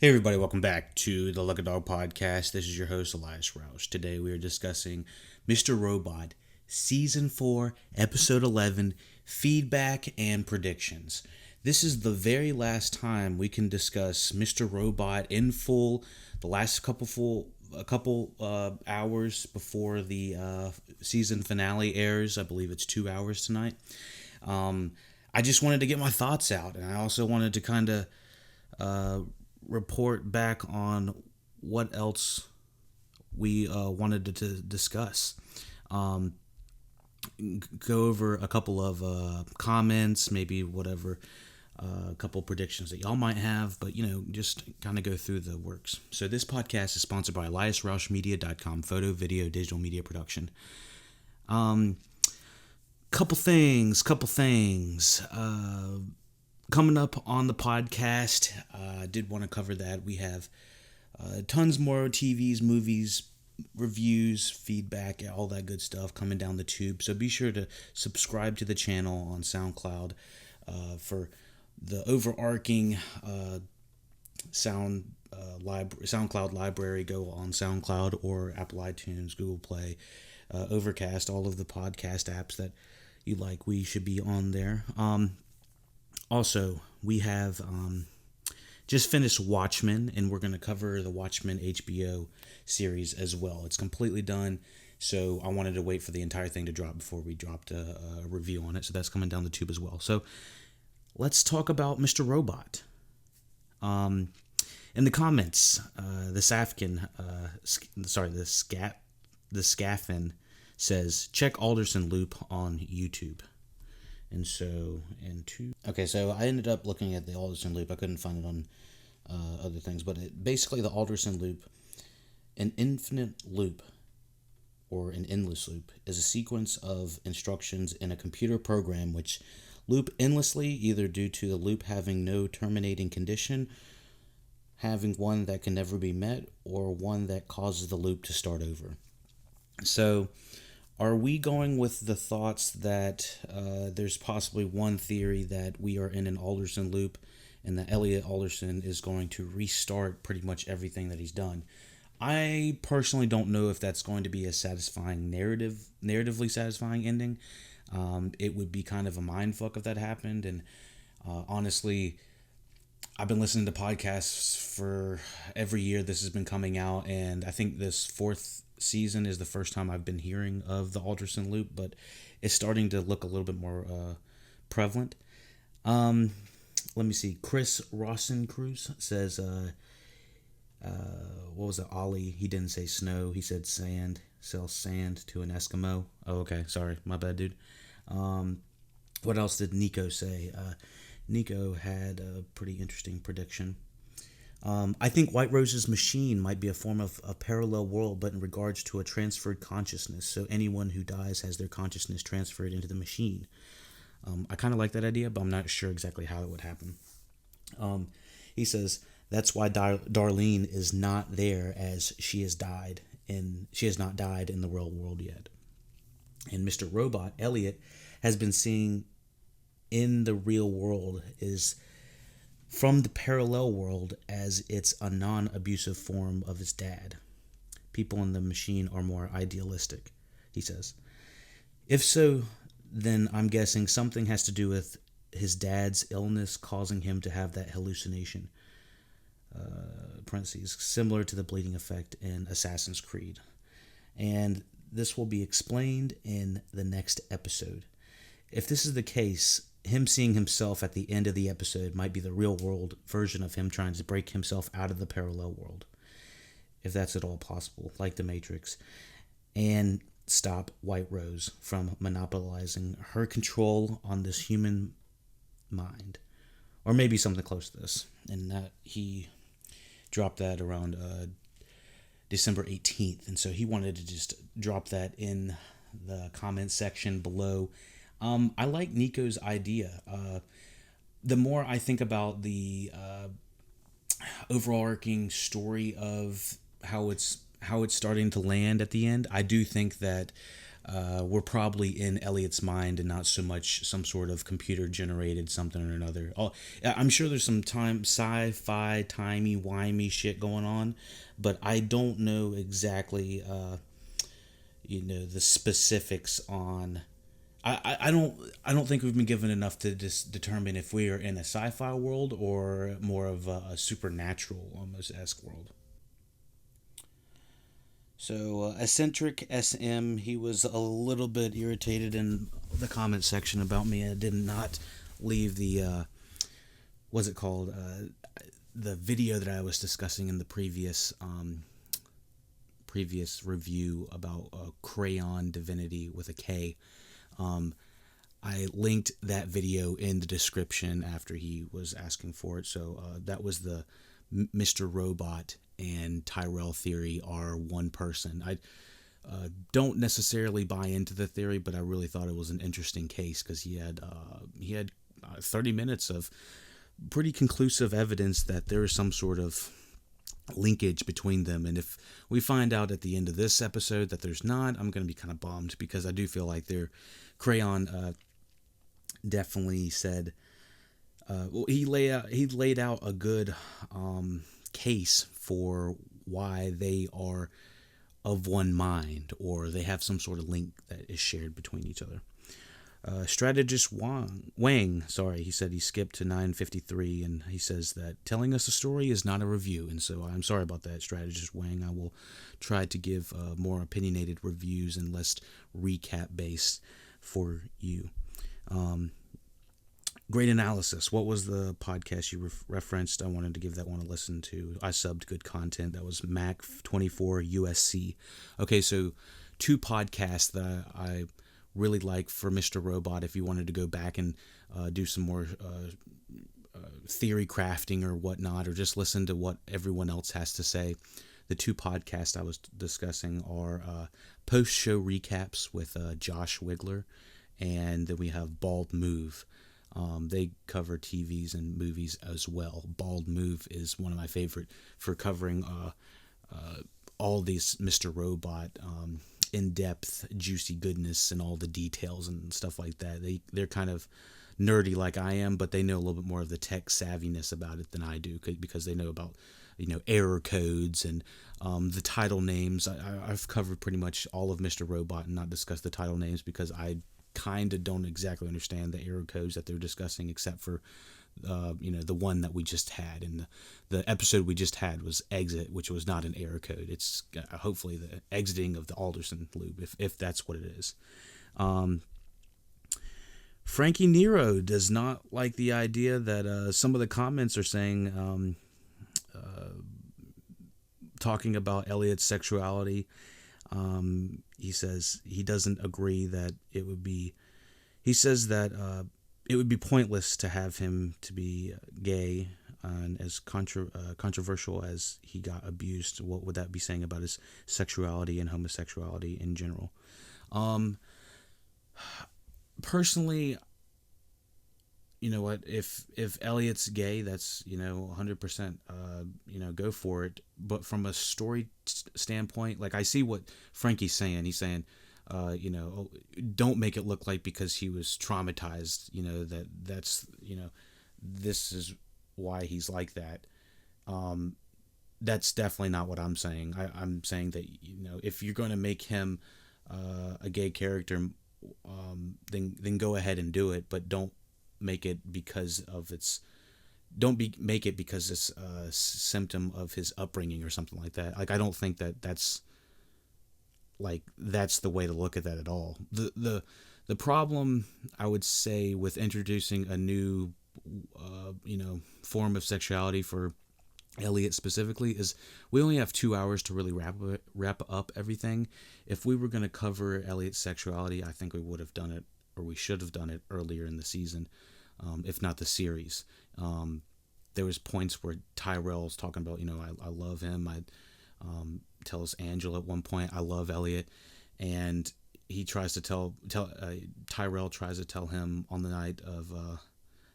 Hey everybody, welcome back to the LuckyDog podcast. This is your host, Elias. Today we are discussing Mr. Robot, Season 4, Episode 11, Feedback and Predictions. This is the very last time we can discuss Mr. Robot in full, the last couple hours before the season finale airs. I believe it's 2 hours tonight. I just wanted to get my thoughts out, and I also wanted to kind of report back on what else we wanted to discuss. Go over a couple of comments, maybe whatever, a couple predictions that y'all might have, but just kind of go through the works. So this podcast is sponsored by EliasRoushMedia.com, photo, video, digital media production. Couple things. Coming up on the podcast, I did want to cover that. We have tons more TVs, movies, reviews, feedback, all that good stuff coming down the tube. So be sure to subscribe to the channel on Soundcloud for the overarching SoundCloud library. Go on SoundCloud or Apple iTunes, Google Play, Overcast, all of the podcast apps that you like. We should be on there. Also, we have just finished Watchmen, and we're going to cover the Watchmen HBO series as well. It's completely done, so I wanted to wait for the entire thing to drop before we dropped a review on it, so that's coming down the tube as well. So let's talk about Mr. Robot. In the comments, the Scaffin says, check Alderson Loop on YouTube. And so, so I ended up looking at the Alderson Loop. I couldn't find it on other things, but basically the Alderson Loop, an infinite loop or an endless loop, is a sequence of instructions in a computer program which loop endlessly, either due to the loop having no terminating condition, having one that can never be met, or one that causes the loop to start over. So, are we going with the thoughts that there's possibly one theory that we are in an Alderson loop and that Elliot Alderson is going to restart pretty much everything that he's done? I personally don't know if that's going to be a satisfying narratively satisfying ending. It would be kind of a mindfuck if that happened. And honestly, I've been listening to podcasts for every year this has been coming out, and I think this fourth season is the first time I've been hearing of the Alderson loop, but it's starting to look a little bit more prevalent. Let me see. Chris Rosencruz says, what was it? Ollie, he didn't say snow. He said sand. Sell sand to an Eskimo. Oh, okay. Sorry. My bad, dude. What else did Nico say? Nico had a pretty interesting prediction. I think White Rose's machine might be a form of a parallel world, but in regards to a transferred consciousness. So anyone who dies has their consciousness transferred into the machine. I kind of like that idea, but I'm not sure exactly how it would happen. He says that's why Darlene is not there, as she has not died in the real world yet. And Mr. Robot, Elliot, has been seeing in the real world is from the parallel world, as it's a non-abusive form of his dad. People in the machine are more idealistic, he says. If so, then I'm guessing something has to do with his dad's illness causing him to have that hallucination. Parentheses, similar to the bleeding effect in Assassin's Creed. And this will be explained in the next episode. If this is the case, him seeing himself at the end of the episode might be the real world version of him trying to break himself out of the parallel world, if that's at all possible, like the Matrix, and stop White Rose from monopolizing her control on this human mind, or maybe something close to this. And that he dropped that around December 18th, and so he wanted to just drop that in the comment section below. I like Nico's idea. The more I think about the overarching story of how it's starting to land at the end, I do think that were probably in Elliot's mind and not so much some sort of computer generated something or another. I'm sure there's some sci-fi timey-wimey shit going on, but I don't know exactly the specifics on. I don't think we've been given enough to determine if we are in a sci-fi world or more of a supernatural almost esque world. So eccentric SM, he was a little bit irritated in the comment section about me. I did not leave the what's it called the video that I was discussing in the previous review about crayon divinity with a K. I linked that video in the description after he was asking for it. So that was the Mr. Robot and Tyrell theory are one person. I don't necessarily buy into the theory, but I really thought it was an interesting case because he had 30 minutes of pretty conclusive evidence that there is some sort of linkage between them. And if we find out at the end of this episode that there's not, I'm going to be kind of bummed because I do feel like Crayon definitely said he laid out a good case for why they are of one mind or they have some sort of link that is shared between each other. Strategist Wang, he said he skipped to 9:53, and he says that telling us a story is not a review, and so I'm sorry about that, Strategist Wang. I will try to give more opinionated reviews and less recap based for you. Great analysis. What was the podcast you referenced? I wanted to give that one a listen to. I subbed good content. That was Mac24 USC. Okay, so 2 podcasts that I really like for Mr. Robot if you wanted to go back and do some more theory crafting or whatnot, or just listen to what everyone else has to say. The 2 podcasts I was discussing are post-show recaps with Josh Wigler, and then we have Bald Move. They cover TVs and movies as well. Bald Move is one of my favorite for covering all these Mr. Robot in-depth, juicy goodness and all the details and stuff like that. They're kind of nerdy like I am, but they know a little bit more of the tech savviness about it than I do because they know about error codes and the title names. I've covered pretty much all of Mr. Robot and not discussed the title names because I kind of don't exactly understand the error codes that they're discussing, except for the one that we just had. And the episode we just had was Exit, which was not an error code. It's hopefully the exiting of the Alderson loop, if that's what it is. Frankie Nero does not like the idea that some of the comments are saying, talking about Elliot's sexuality. He says he doesn't agree that it would be. He says that it would be pointless to have him to be gay, and as controversial as he got abused. What would that be saying about his sexuality and homosexuality in general? Personally, you know what? If Elliot's gay, that's 100%. Go for it. But from a story standpoint, like I see what Frankie's saying. He's saying, don't make it look like because he was traumatized. That's this is why he's like that. That's definitely not what I'm saying. I'm saying that if you're going to make him a gay character, then go ahead and do it, but don't make it because of make it because it's a symptom of his upbringing or something like that. Like I don't think that's the way to look at that at all. The problem I would say with introducing a new form of sexuality for Elliot specifically is we only have 2 hours to really wrap up everything. If we were going to cover Elliot's sexuality, I think we would have done it, or we should have done it earlier in the season, if not the series. There was points where Tyrell's talking about, I love him. I tells Angela at one point, I love Elliot, and he tries to Tyrell tries to tell him on the night of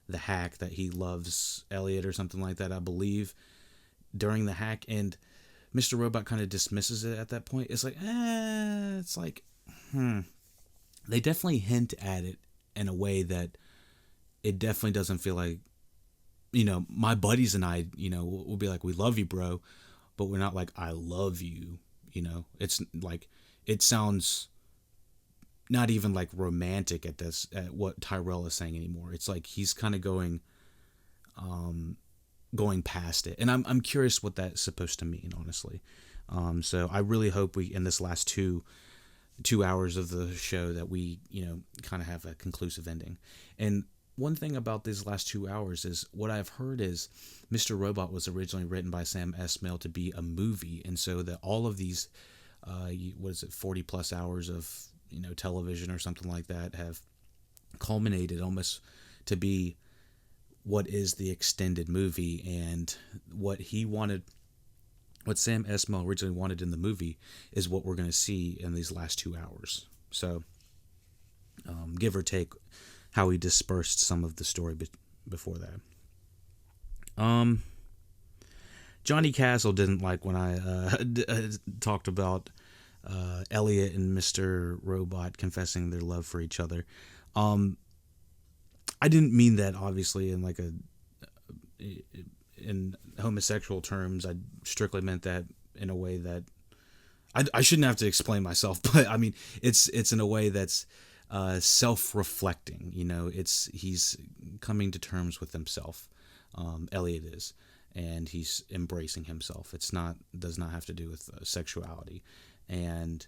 the hack that he loves Elliot or something like that, I believe, during the hack, and Mr. Robot kind of dismisses it at that point. It's like, they definitely hint at it in a way that it definitely doesn't feel like, my buddies and I, we'll be like, we love you, bro, but we're not like, I love you. It's like, it sounds not even like romantic at what Tyrell is saying anymore. It's like he's kind of going past it, and I'm curious what that's supposed to mean, honestly. So I really hope we, in this last two hours of the show, that we kind of have a conclusive ending. And one thing about these last 2 hours is, what I've heard is Mr. Robot was originally written by Sam Esmail to be a movie, and so that all of these 40 plus hours of television or something like that have culminated almost to be what is the extended movie. And what Sam Esmail originally wanted in the movie is what we're going to see in these last 2 hours. So, give or take how he dispersed some of the story before that. Johnny Castle didn't like when I talked about Elliot and Mr. Robot confessing their love for each other. I didn't mean that, obviously, in like in homosexual terms. I strictly meant that in a way that I shouldn't have to explain myself, but I mean, it's in a way that's self-reflecting. He's coming to terms with himself. Elliot is, and he's embracing himself. Does not have to do with sexuality, and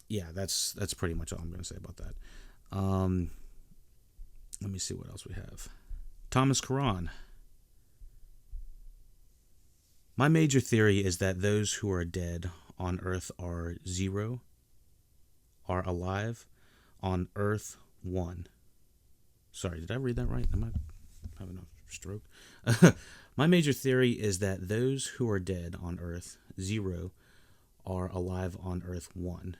yeah, that's pretty much all I'm going to say about that. Let me see what else we have. Thomas Karan. My major theory is that those who are dead on Earth are 0, are alive on Earth 1. Sorry, did I read that right? Am I having a stroke? My major theory is that those who are dead on Earth 0 are alive on Earth 1.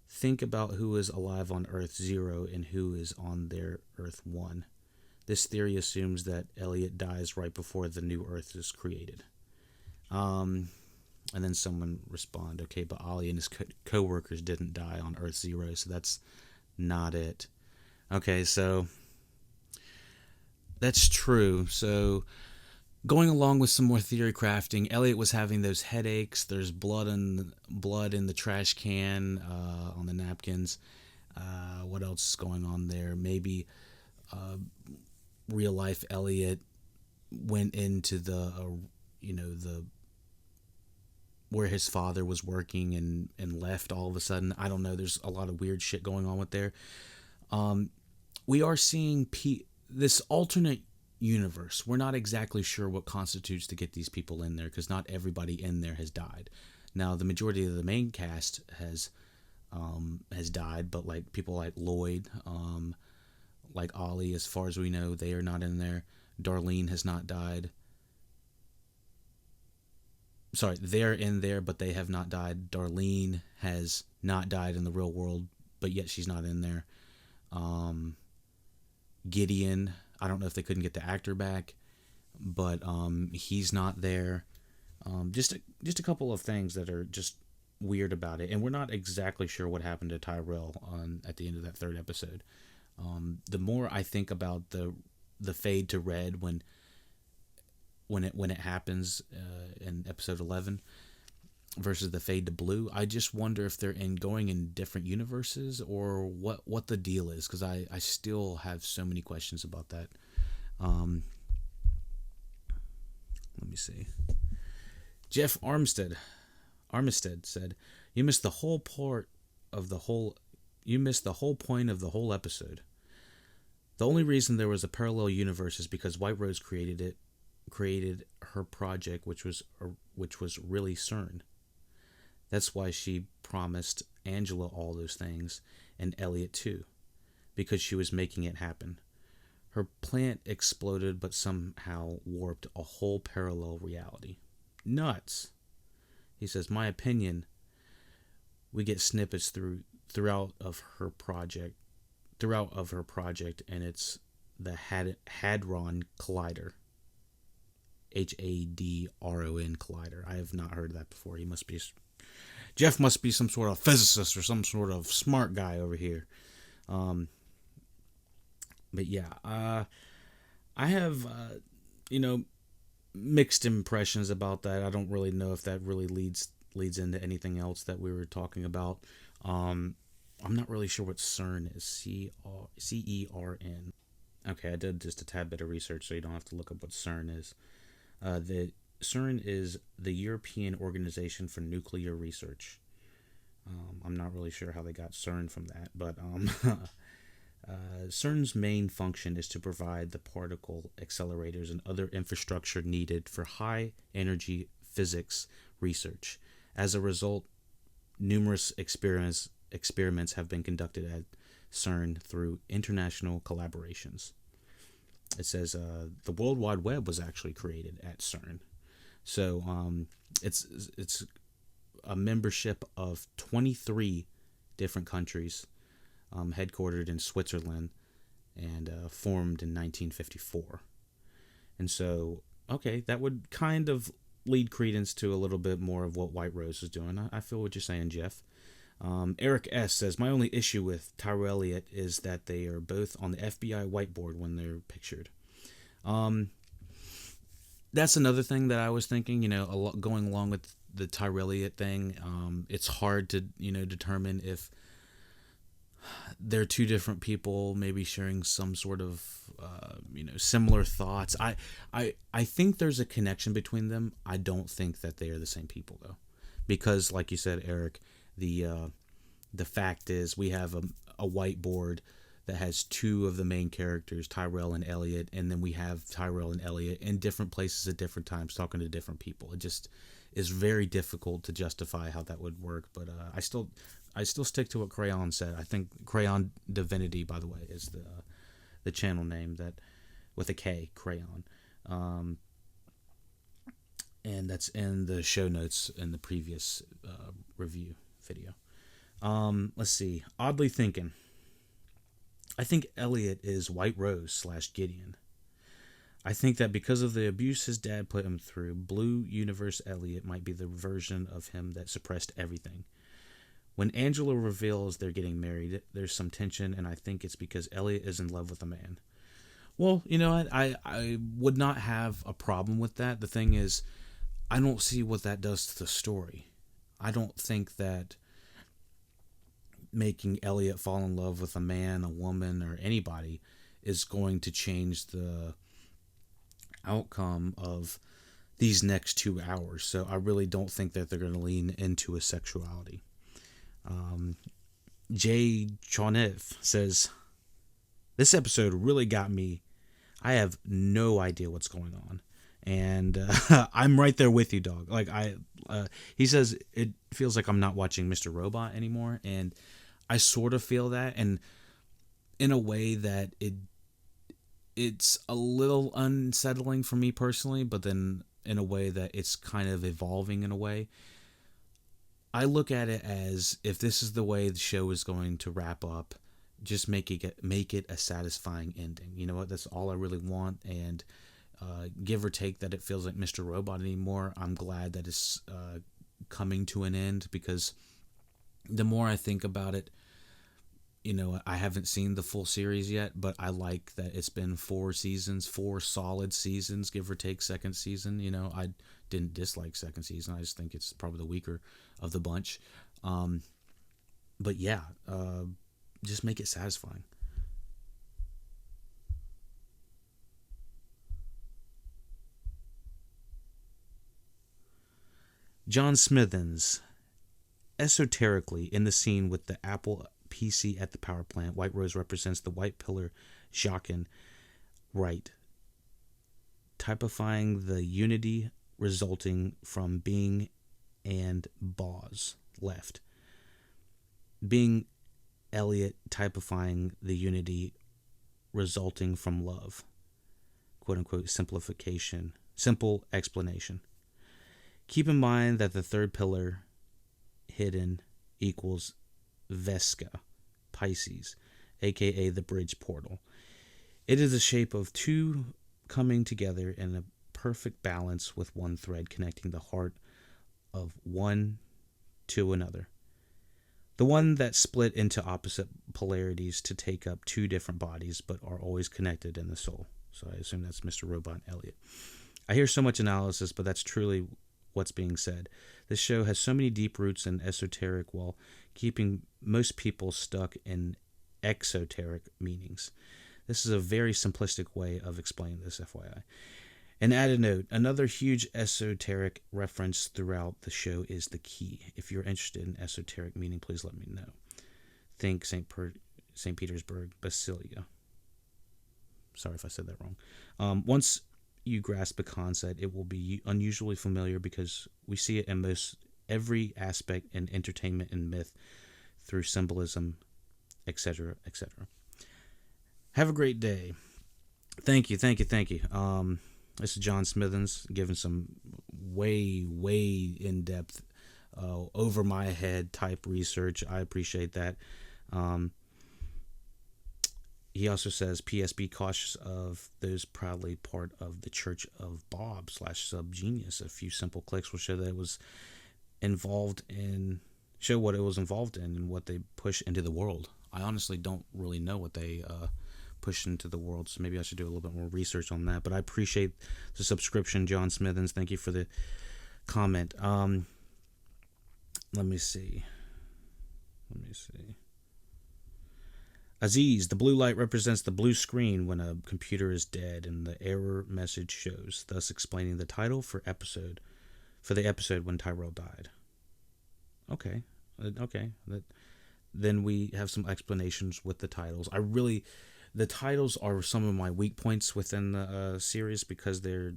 Think about who is alive on Earth 0 and who is on their Earth 1. This theory assumes that Elliot dies right before the new Earth is created. And then someone respond, okay, but Ollie and his co-workers didn't die on Earth 0, so that's not it. Okay, so that's true. So going along with some more theory crafting, Elliot was having those headaches. There's blood in the trash can, on the napkins. What else is going on there? Maybe real life Elliot went into the where his father was working and left all of a sudden. I don't know. There's a lot of weird shit going on with there. We are seeing this alternate universe. We're not exactly sure what constitutes to get these people in there, because not everybody in there has died. Now, the majority of the main cast has died, but like people like Lloyd, like Ollie, as far as we know, they are not in there. Darlene has not died. Sorry, they're in there, but they have not died. Darlene has not died in the real world, but yet she's not in there. Gideon, I don't know if they couldn't get the actor back, but he's not there. Just a couple of things that are just weird about it, and we're not exactly sure what happened to Tyrell at the end of that third episode. The more I think about the fade to red when it happens in episode 11 versus the fade to blue, I just wonder if they're going in different universes or what the deal is, because I still have so many questions about that. Let me see. Jeff Armstead said, "You missed the whole point of the whole episode. The only reason there was a parallel universe is because White Rose created her project, which was really CERN. That's why she promised Angela all those things, and Elliot too, because she was making it happen. Her plant exploded, but somehow warped a whole parallel reality. Nuts." He says, "My opinion, we get snippets throughout of her project, and it's the Hadron Collider. Hadron Collider. I have not heard that before. He must be Jeff must be some sort of physicist or some sort of smart guy over here. Um, but yeah, I have, you know, mixed impressions about that. I don't really know if that really leads into anything else that we were talking about. I'm not really sure what CERN is. CERN. Okay, I did just a tad bit of research, so you don't have to look up what CERN is. The CERN is the European Organization for Nuclear Research. I'm not really sure how they got CERN from that, but CERN's main function is to provide the particle accelerators and other infrastructure needed for high energy physics research. As a result, numerous experiments have been conducted at CERN through international collaborations. It says the World Wide Web was actually created at CERN. So it's a membership of 23 different countries, headquartered in Switzerland, and formed in 1954. And so, okay, that would kind of lead credence to a little bit more of what White Rose is doing. I feel what you're saying, Jeff. Eric S. says, my only issue with Tyrell Elliott is that they are both on the FBI whiteboard when they're pictured. That's another thing that I was thinking, going along with the Tyrell Elliott thing. It's hard to, determine if they're two different people, maybe sharing some sort of, similar thoughts. I think there's a connection between them. I don't think that they are the same people, though. Because, like you said, Eric, the fact is we have a whiteboard that has two of the main characters, Tyrell and Elliot, and then we have Tyrell and Elliot in different places at different times talking to different people. It just is very difficult to justify how that would work, but I still stick to what Crayon said. I think Crayon Divinity, by the way, is the channel name, that with a K, Crayon. And that's in the show notes in the previous review video. Let's see. Oddly Thinking. I think Elliot is White Rose / Gideon. I think that because of the abuse his dad put him through, Blue Universe Elliot might be the version of him that suppressed everything. When Angela reveals they're getting married, there's some tension, and I think it's because Elliot is in love with a man. Well, I would not have a problem with that. The thing is, I don't see what that does to the story. I don't think that making Elliot fall in love with a man, a woman, or anybody is going to change the outcome of these next 2 hours. So I really don't think that they're going to lean into a sexuality. Jay Chonev says, this episode really got me. I have no idea what's going on. And I'm right there with you, dog. He says it feels like I'm not watching Mr. Robot anymore, and I sort of feel that, and in a way that it's a little unsettling for me personally, but then in a way that it's kind of evolving in a way. I look at it as, if this is the way the show is going to wrap up, just make it a satisfying ending. You know what? That's all I really want, and give or take that it feels like Mr. Robot anymore, I'm glad that it's coming to an end, because the more I think about it, I haven't seen the full series yet, but I like that it's been 4 seasons, 4 solid seasons, give or take second season. I didn't dislike second season. I just think it's probably the weaker of the bunch. But yeah, just make it satisfying. John Smithens. Esoterically, in the scene with the Apple PC at the power plant, White Rose represents the white pillar Jachin right, typifying the unity resulting from being and Boz left. Being Elliot typifying the unity resulting from love. Quote unquote simplification. Simple explanation. Keep in mind that the third pillar hidden equals Vesca, Pisces, aka the bridge portal. It is the shape of two coming together in a perfect balance with one thread connecting the heart of one to another. The one that split into opposite polarities to take up two different bodies but are always connected in the soul. So I assume that's Mr.Robotelliot. I hear so much analysis, but that's truly what's being said. This show has so many deep roots in esoteric while keeping most people stuck in exoteric meanings. This is a very simplistic way of explaining this, FYI. An added note, another huge esoteric reference throughout the show is the key. If you're interested in esoteric meaning, please let me know. Think St. Petersburg Basilica. Sorry if I said that wrong. Once you grasp the concept, it will be unusually familiar because we see it in most every aspect in entertainment and myth through symbolism, etc., etc. Have a great day. Thank you. This is John Smithens giving some way in-depth, over my head type research. I appreciate that. He also says, P.S. Be cautious of those proudly part of the Church of Bob /Subgenius. A few simple clicks will show that it was involved in, show what it was involved in and what they push into the world. I honestly don't really know what they push into the world, so maybe I should do a little bit more research on that. But I appreciate the subscription, John Smithens. Thank you for the comment. Let me see. Aziz, the blue light represents the blue screen when a computer is dead and the error message shows, thus explaining the title for the episode when Tyrell died. Okay. Then we have some explanations with the titles. The titles are some of my weak points within the series because they're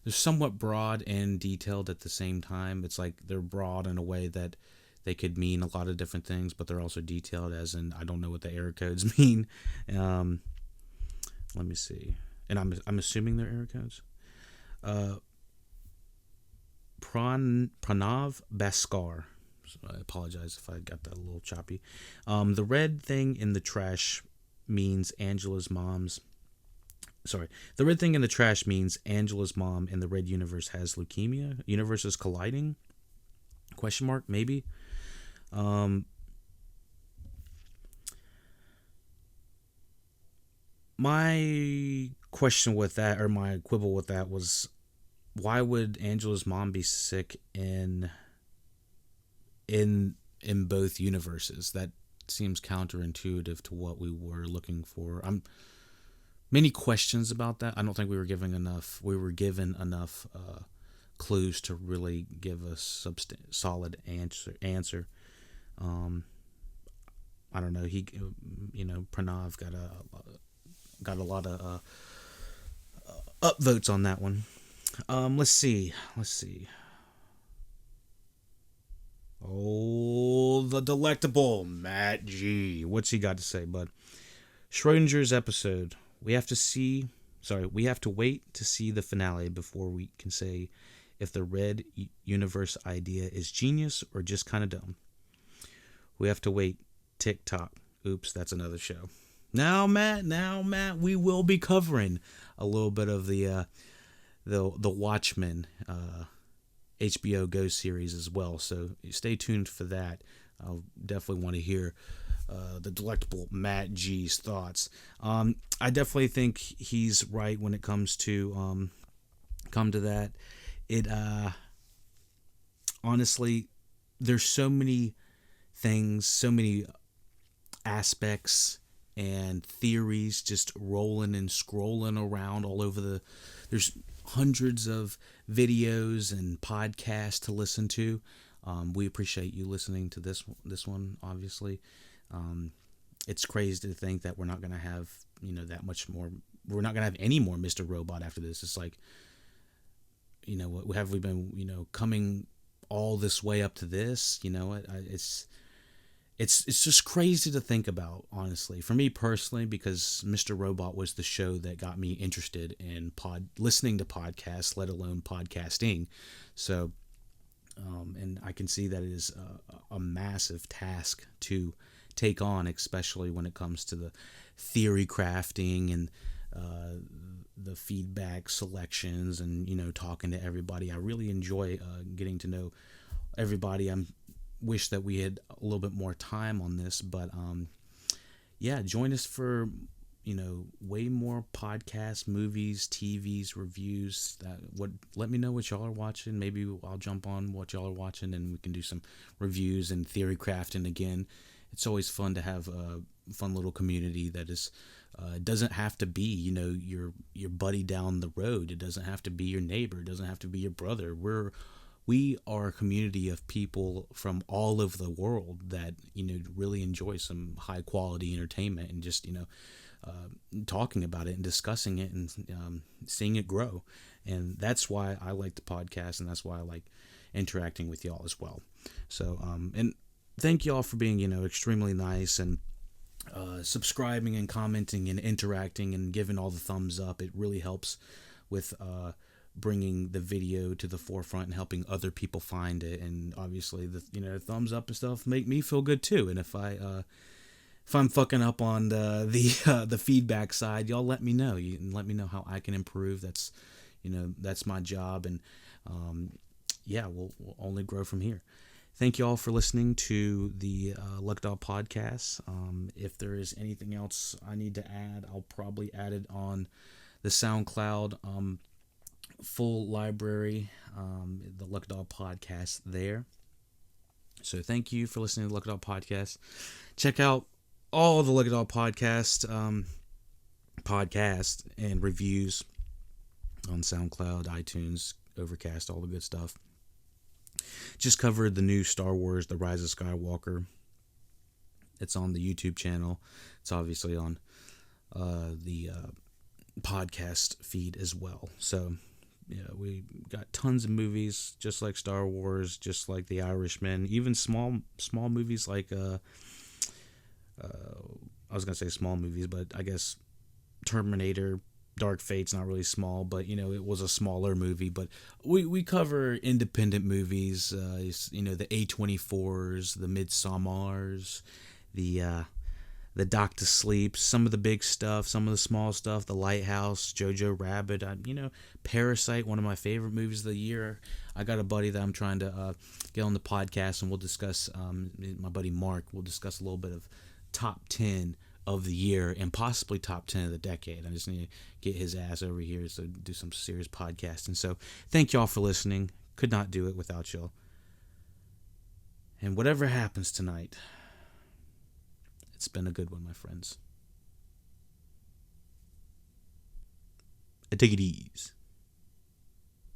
somewhat broad and detailed at the same time. It's like they're broad in a way that they could mean a lot of different things, but they're also detailed as in I don't know what the error codes mean. Let me see. And I'm assuming they're error codes. Pranav Bhaskar. I apologize if I got that a little choppy. The red thing in the trash means Angela's mom's... Sorry. The red thing in the trash means Angela's mom in the red universe has leukemia. Universes colliding? Question mark? Maybe. My question with that, or my quibble with that, was why would Angela's mom be sick in both universes? That seems counterintuitive to what we were looking for. Many questions about that. I don't think we were given enough clues to really give a solid answer. I don't know. Pranav got a lot of upvotes on that one. Let's see. Oh, the delectable Matt G. What's he got to say, bud? Schrodinger's episode. We have to wait to see the finale before we can say if the red universe idea is genius or just kind of dumb. We have to wait. TikTok. Oops, that's another show. Now, Matt, we will be covering a little bit of the Watchmen HBO Go series as well. So stay tuned for that. I'll definitely want to hear the delectable Matt G's thoughts. I definitely think he's right when it comes to come to that. It honestly, there's so many things, so many aspects and theories just rolling and scrolling around all over there's hundreds of videos and podcasts to listen to. We appreciate you listening to this one, obviously. It's crazy to think that we're not going to have, that much more. We're not going to have any more Mr. Robot after this. It's like, what have we been, coming all this way up to this? It's just crazy to think about, honestly. For me personally, because Mr. Robot was the show that got me interested in listening to podcasts, let alone podcasting. So, and I can see that it is a massive task to take on, especially when it comes to the theory crafting and the feedback selections and, talking to everybody. I really enjoy getting to know everybody. I wish that we had a little bit more time on this, but yeah, join us for way more podcasts, movies, TVs, reviews. Let me know what y'all are watching. Maybe I'll jump on what y'all are watching, and we can do some reviews and theory crafting again. It's always fun to have a fun little community that is. It doesn't have to be, your buddy down the road. It doesn't have to be your neighbor. It doesn't have to be your brother. We are a community of people from all over the world that really enjoy some high quality entertainment, and just talking about it and discussing it, and seeing it grow. And that's why I like the podcast, and that's why I like interacting with y'all as well. So and thank y'all for being extremely nice, and subscribing and commenting and interacting and giving all the thumbs up. It really helps with bringing the video to the forefront and helping other people find it. And obviously the thumbs up and stuff make me feel good too. And if I'm fucking up on the feedback side, y'all let me know. You let me know how I can improve. That's that's my job. And yeah, we'll only grow from here. Thank you all for listening to the LuckyDog podcast. If there is anything else I need to add, I'll probably add it on the SoundCloud full library, the LuckyDog podcast there. So thank you for listening to the LuckyDog podcast. Check out all the LuckyDog podcast and reviews on SoundCloud, iTunes, Overcast, all the good stuff. Just covered the new Star Wars, The Rise of Skywalker. It's on the YouTube channel. It's obviously on the podcast feed as well. So, yeah, we got tons of movies, just like Star Wars, just like The Irishman, even small movies like, I was going to say small movies, but I guess Terminator, Dark Fate's not really small, but it was a smaller movie. But we cover independent movies, the A24s, the Midsommars, the Doctor Sleep, some of the big stuff, some of the small stuff, The Lighthouse, Jojo Rabbit, Parasite, one of my favorite movies of the year. I got a buddy that I'm trying to get on the podcast, and we'll discuss, my buddy Mark, we'll discuss a little bit of top 10 of the year and possibly top 10 of the decade. I just need to get his ass over here to do some serious podcasting. So thank y'all for listening. Could not do it without y'all. And whatever happens tonight, it's been a good one, my friends. Take it easy.